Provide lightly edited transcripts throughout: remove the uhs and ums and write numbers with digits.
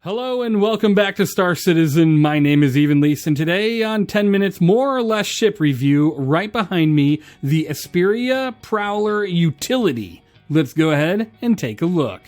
Hello and welcome back to Star Citizen. My name is Evenlease, and today on 10 Minutes More or Less Ship Review, right behind me, the ESPERIA Prowler Utility. Let's go ahead and take a look.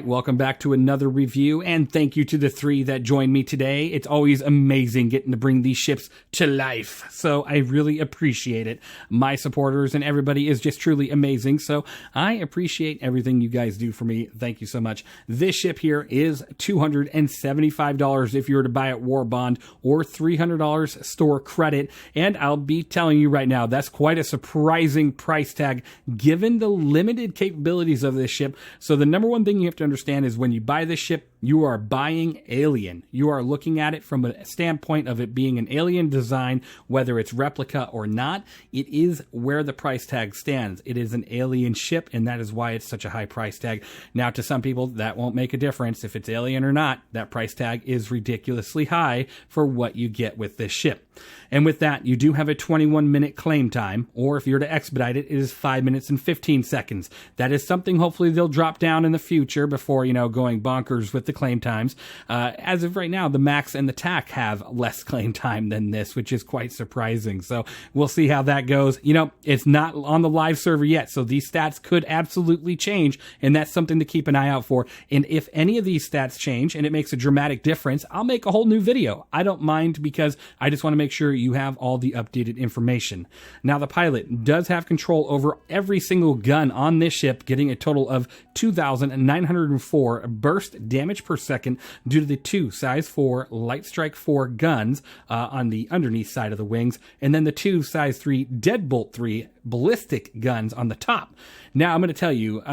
Welcome back to another review, and thank you to the three that joined me today. It's always amazing getting to bring these ships to life, so I really appreciate it. My supporters and everybody is just truly amazing, so I appreciate everything you guys do for me. Thank you so much. This ship here is $275 if you were to buy at Warbond, or $300 store credit, and I'll be telling you right now, that's quite a surprising price tag given the limited capabilities of this ship. So the number one thing you have to understand is when you buy this ship, you are buying alien. You are looking at it from a standpoint of it being an alien design, whether it's replica or not. It is where the price tag stands. It is an alien ship, and that is why it's such a high price tag. Now, to some people, that won't make a difference. If it's alien or not, that price tag is ridiculously high for what you get with this ship. And with that, you do have a 21-minute claim time, or if you're to expedite it, it is 5 minutes and 15 seconds. That is something hopefully they'll drop down in the future before, going bonkers with the claim times. As of right now, the Max and the TAC have less claim time than this, which is quite surprising. So we'll see how that goes. It's not on the live server yet, so these stats could absolutely change, and that's something to keep an eye out for. And if any of these stats change and it makes a dramatic difference, I'll make a whole new video. I don't mind, because I just want to make sure you have all the updated information. Now, the pilot does have control over every single gun on this ship, getting a total of 2,904 burst damage per second due to the two size 4 light strike 4 guns on the underneath side of the wings, and then the two size 3 deadbolt 3 ballistic guns on the top. Now, I'm going to tell you,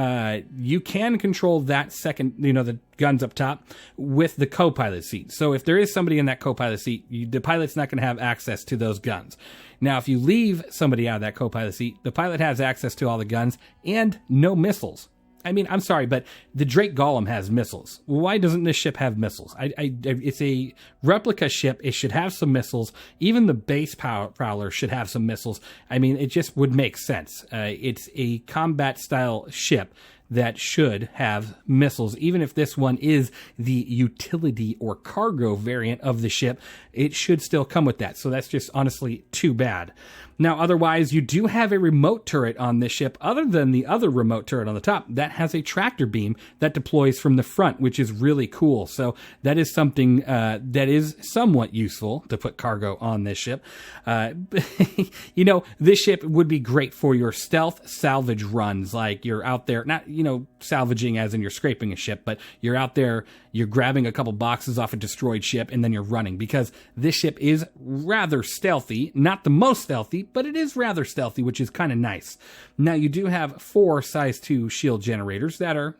you can control that second, the guns up top with the co-pilot seat. So if there is somebody in that co-pilot seat, the pilot's not going to have access to those guns. Now, if you leave somebody out of that co-pilot seat, the pilot has access to all the guns and no missiles. I mean, I'm sorry, but the Drake Golem has missiles. Why doesn't this ship have missiles? It's a replica ship. It should have some missiles. Even the base Prowler should have some missiles. I mean, it just would make sense. It's a combat-style ship that should have missiles. Even if this one is the utility or cargo variant of the ship, it should still come with that. So that's just honestly too bad. Now, otherwise, you do have a remote turret on this ship, other than the other remote turret on the top, that has a tractor beam that deploys from the front, which is really cool. So that is something that is somewhat useful to put cargo on this ship. You know, this ship would be great for your stealth salvage runs, like you're out there, not, you know, salvaging as in you're scraping a ship, but you're out there, you're grabbing a couple boxes off a destroyed ship, and then you're running, because this ship is rather stealthy, not the most stealthy, but it is rather stealthy, which is kind of nice. Now, you do have 4 size 2 shield generators that are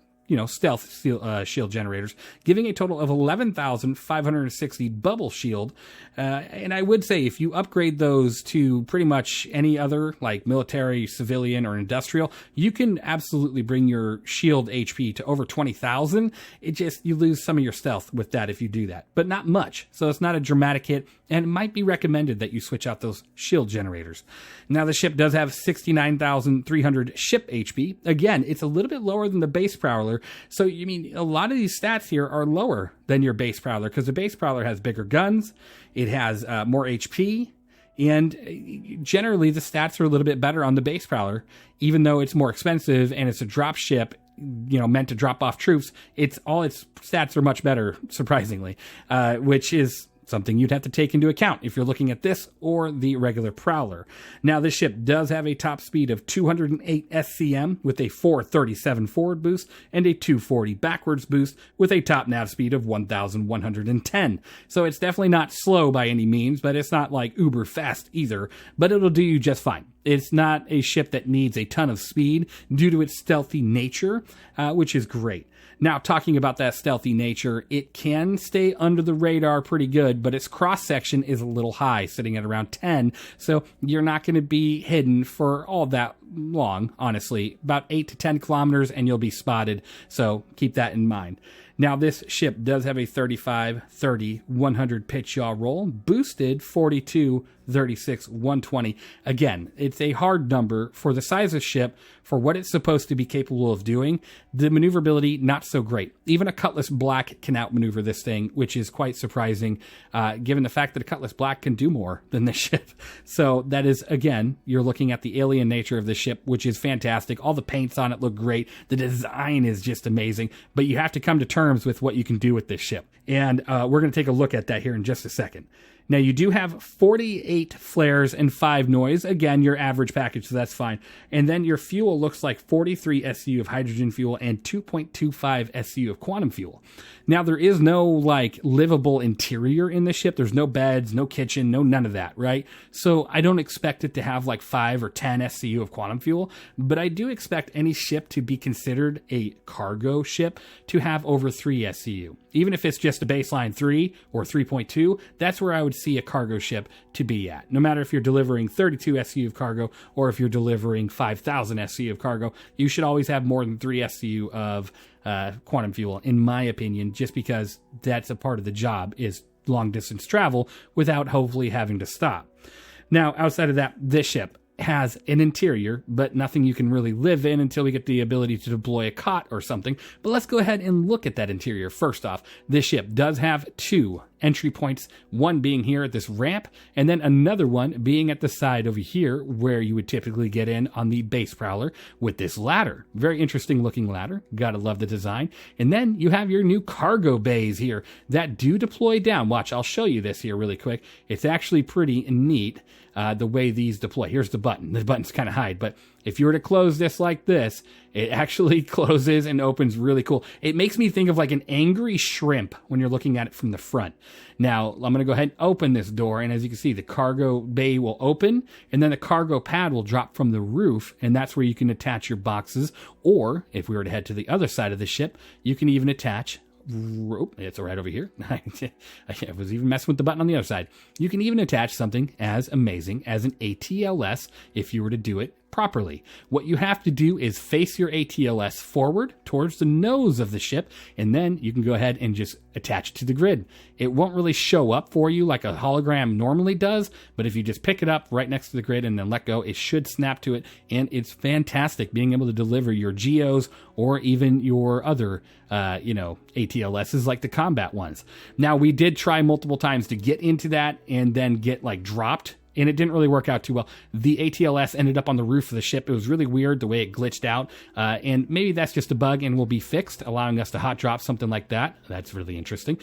stealth shield generators, giving a total of 11,560 bubble shield. And I would say if you upgrade those to pretty much any other, like military, civilian, or industrial, you can absolutely bring your shield HP to over 20,000. You lose some of your stealth with that if you do that, but not much. So it's not a dramatic hit, and it might be recommended that you switch out those shield generators. Now, the ship does have 69,300 ship HP. Again, it's a little bit lower than the base Prowler. So, a lot of these stats here are lower than your base Prowler, because the base Prowler has bigger guns, it has more HP, and generally the stats are a little bit better on the base Prowler, even though it's more expensive and it's a drop ship, meant to drop off troops. Its stats are much better, surprisingly, which is something you'd have to take into account if you're looking at this or the regular Prowler. Now, this ship does have a top speed of 208 SCM with a 437 forward boost and a 240 backwards boost with a top nav speed of 1,110. So it's definitely not slow by any means, but it's not like uber fast either, but it'll do you just fine. It's not a ship that needs a ton of speed due to its stealthy nature, which is great. Now, talking about that stealthy nature, it can stay under the radar pretty good, but its cross-section is a little high, sitting at around 10, so you're not going to be hidden for all that long, honestly. About 8 to 10 kilometers, and you'll be spotted, so keep that in mind. Now, this ship does have a 35, 30, 100 pitch yaw roll, boosted 42, 36, 120. Again, it's a hard number for the size of ship, for what it's supposed to be capable of doing. The maneuverability, not so great. Even a Cutlass Black can outmaneuver this thing, which is quite surprising, given the fact that a Cutlass Black can do more than this ship. So that is, again, you're looking at the alien nature of the ship, which is fantastic. All the paints on it look great. The design is just amazing, but you have to come to terms with what you can do with this ship. And we're going to take a look at that here in just a second. Now, you do have 48 flares and 5 noise. Again, your average package, so that's fine. And then your fuel looks like 43 SCU of hydrogen fuel and 2.25 SCU of quantum fuel. Now, there is no, livable interior in the ship. There's no beds, no kitchen, none of that, right? So I don't expect it to have, 5 or 10 SCU of quantum fuel, but I do expect any ship to be considered a cargo ship to have over 3 SCU. Even if it's just a baseline 3 or 3.2, that's where I would see a cargo ship to be at. No matter if you're delivering 32 SCU of cargo or if you're delivering 5,000 SCU of cargo, you should always have more than 3 SCU of quantum fuel, in my opinion, just because that's a part of the job, is long distance travel without hopefully having to stop. Now, outside of that, this ship has an interior, but nothing you can really live in until we get the ability to deploy a cot or something. But let's go ahead and look at that interior. First off, this ship does have 2 entry points, one being here at this ramp, and then another one being at the side over here where you would typically get in on the base Prowler with this ladder. Very interesting looking ladder. Gotta love the design. And then you have your new cargo bays here that do deploy down. Watch, I'll show you this here really quick. It's actually pretty neat the way these deploy. Here's the button. The button's kind of hide, but if you were to close this like this, it actually closes and opens really cool. It makes me think of like an angry shrimp when you're looking at it from the front. Now, I'm going to go ahead and open this door, and as you can see, the cargo bay will open, and then the cargo pad will drop from the roof, and that's where you can attach your boxes. Or, if we were to head to the other side of the ship, you can even attach rope. It's right over here. I was even messing with the button on the other side. You can even attach something as amazing as an ATLS if you were to do it properly. What you have to do is face your ATLS forward towards the nose of the ship, and then you can go ahead and just attach it to the grid. It won't really show up for you like a hologram normally does, but if you just pick it up right next to the grid and then let go, it should snap to it, and it's fantastic being able to deliver your GEOs or even your other ATLSs like the combat ones. Now, we did try multiple times to get into that and then get dropped, and it didn't really work out too well. The ATLS ended up on the roof of the ship. It was really weird the way it glitched out, and maybe that's just a bug and will be fixed, allowing us to hot drop something like that. That's really interesting.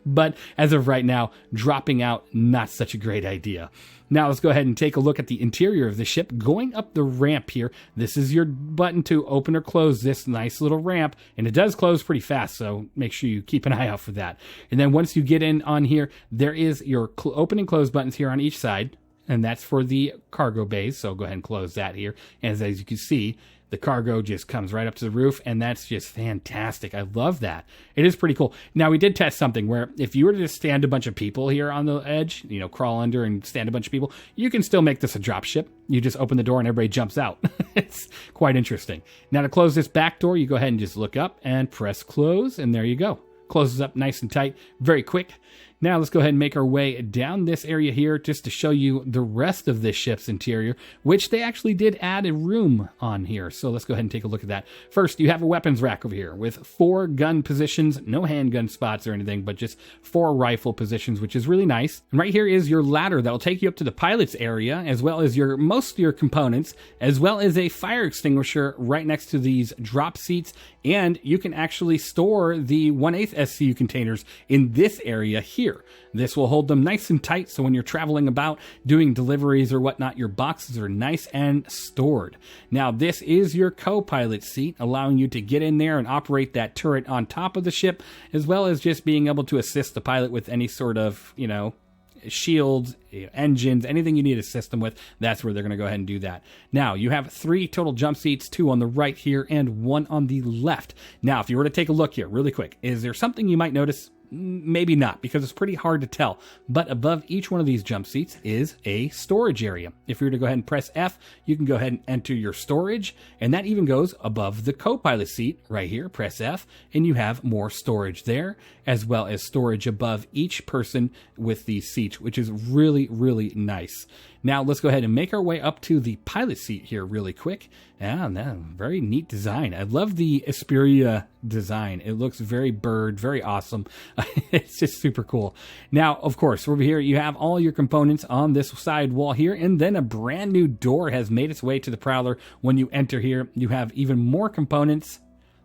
But as of right now, dropping out, not such a great idea. Now let's go ahead and take a look at the interior of the ship. Going up the ramp here, this is your button to open or close this nice little ramp, and it does close pretty fast, so make sure you keep an eye out for that. And then once you get in on here, there is your open and close buttons here on each side, and that's for the cargo bays, so go ahead and close that here. And as you can see, the cargo just comes right up to the roof, and that's just fantastic. I love that. It is pretty cool. Now, we did test something where if you were to just stand a bunch of people here on the edge, you know, crawl under and stand a bunch of people, you can still make this a drop ship. You just open the door and everybody jumps out. It's quite interesting. Now, to close this back door, you go ahead and just look up and press close, and there you go. Closes up nice and tight, very quick. Now let's go ahead and make our way down this area here just to show you the rest of this ship's interior, which they actually did add a room on here. So let's go ahead and take a look at that. First, you have a weapons rack over here with 4 gun positions, no handgun spots or anything, but just 4 rifle positions, which is really nice. And right here is your ladder that'll take you up to the pilot's area, as well as most of your components, as well as a fire extinguisher right next to these drop seats. And you can actually store the 1/8 SCU containers in this area here. This will hold them nice and tight, so when you're traveling about doing deliveries or whatnot, your boxes are nice and stored. Now, this is your co-pilot seat, allowing you to get in there and operate that turret on top of the ship, as well as just being able to assist the pilot with any sort of, you know, shields, engines, anything you need to assist them with. That's where they're going to go ahead and do that. Now, you have 3 total jump seats, 2 on the right here and 1 on the left. Now, if you were to take a look here really quick, is there something you might notice? Maybe not, because it's pretty hard to tell. But above each one of these jump seats is a storage area. If you were to go ahead and press F, you can go ahead and enter your storage, and that even goes above the co-pilot seat right here. Press F, and you have more storage there, as well as storage above each person with these seats, which is really, really nice. Now, let's go ahead and make our way up to the pilot seat here really quick. Yeah, very neat design. I love the ESPERIA design. It looks very bird, very awesome. It's just super cool. Now, of course, over here, you have all your components on this side wall here, and then a brand new door has made its way to the Prowler. When you enter here, you have even more components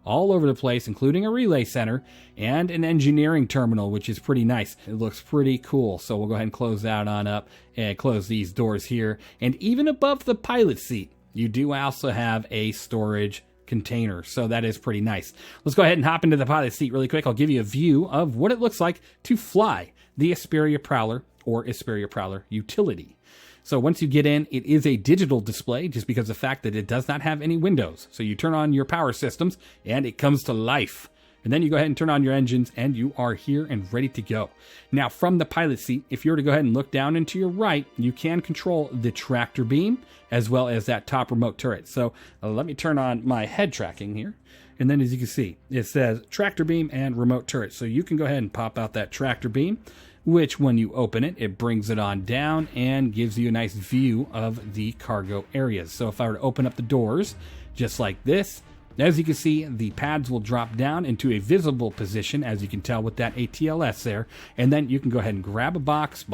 all over the place, including a relay center and an engineering terminal, which is pretty nice. It looks pretty cool. So we'll go ahead and close that on up and close these doors here. And even above the pilot seat, you do also have a storage container. So that is pretty nice. Let's go ahead and hop into the pilot seat really quick. I'll give you a view of what it looks like to fly the ESPERIA Prowler or ESPERIA Prowler Utility. So once you get in, it is a digital display just because of the fact that it does not have any windows. So you turn on your power systems and it comes to life. And then you go ahead and turn on your engines and you are here and ready to go. Now, from the pilot seat, if you were to go ahead and look down and to your right, you can control the tractor beam as well as that top remote turret. So let me turn on my head tracking here. And then as you can see, it says tractor beam and remote turret. So you can go ahead and pop out that tractor beam, which when you open it, it brings it on down and gives you a nice view of the cargo areas. So if I were to open up the doors just like this, as you can see, the pads will drop down into a visible position, as you can tell with that ATLS there. And then you can go ahead and grab a box,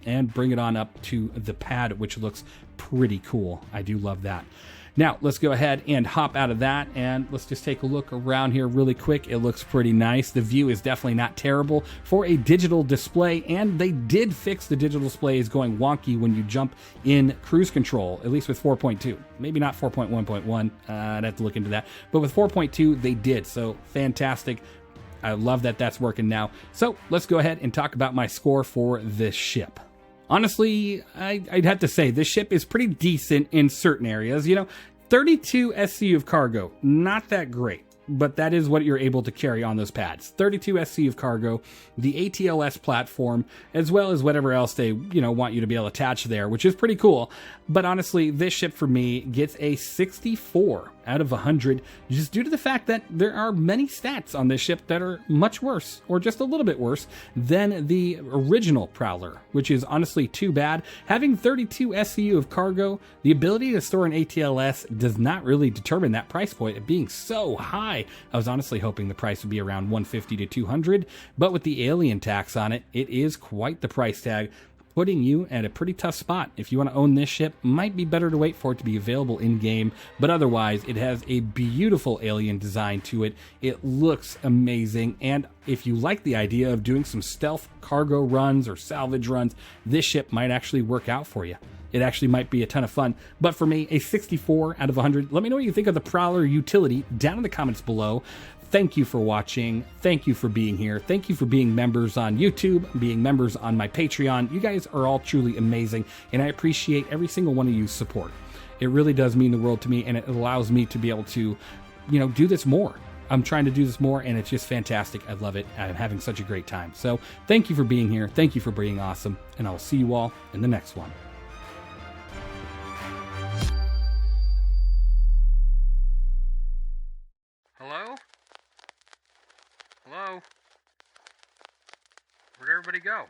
and bring it on up to the pad, which looks pretty cool. I do love that. Now, let's go ahead and hop out of that, and let's just take a look around here really quick. It looks pretty nice. The view is definitely not terrible for a digital display, and they did fix the digital displays going wonky when you jump in cruise control, at least with 4.2. Maybe not 4.1.1. I'd have to look into that. But with 4.2, they did, so fantastic. I love that that's working now. So let's go ahead and talk about my score for this ship. Honestly, I'd have to say this ship is pretty decent in certain areas. You know, 32 SCU of cargo, not that great, but that is what you're able to carry on those pads. 32 SCU of cargo, the ATLS platform, as well as whatever else they, want you to be able to attach there, which is pretty cool. But honestly, this ship for me gets a 64 out of 100, just due to the fact that there are many stats on this ship that are much worse, or just a little bit worse, than the original Prowler, which is honestly too bad. Having 32 SCU of cargo, the ability to store an ATLS does not really determine that price point of being so high. I was honestly hoping the price would be around 150 to 200, but with the alien tax on it, it is quite the price tag, putting you at a pretty tough spot. If you want to own this ship, might be better to wait for it to be available in-game, but otherwise, it has a beautiful alien design to it. It looks amazing, and if you like the idea of doing some stealth cargo runs or salvage runs, this ship might actually work out for you. It actually might be a ton of fun. But for me, a 64 out of 100. Let me know what you think of the Prowler Utility down in the comments below. Thank you for watching. Thank you for being here. Thank you for being members on YouTube, being members on my Patreon. You guys are all truly amazing, and I appreciate every single one of you's support. It really does mean the world to me, and it allows me to be able to, do this more. I'm trying to do this more, and it's just fantastic. I love it. I'm having such a great time. So thank you for being here. Thank you for being awesome, and I'll see you all in the next one. Hello? Hello? Where'd everybody go?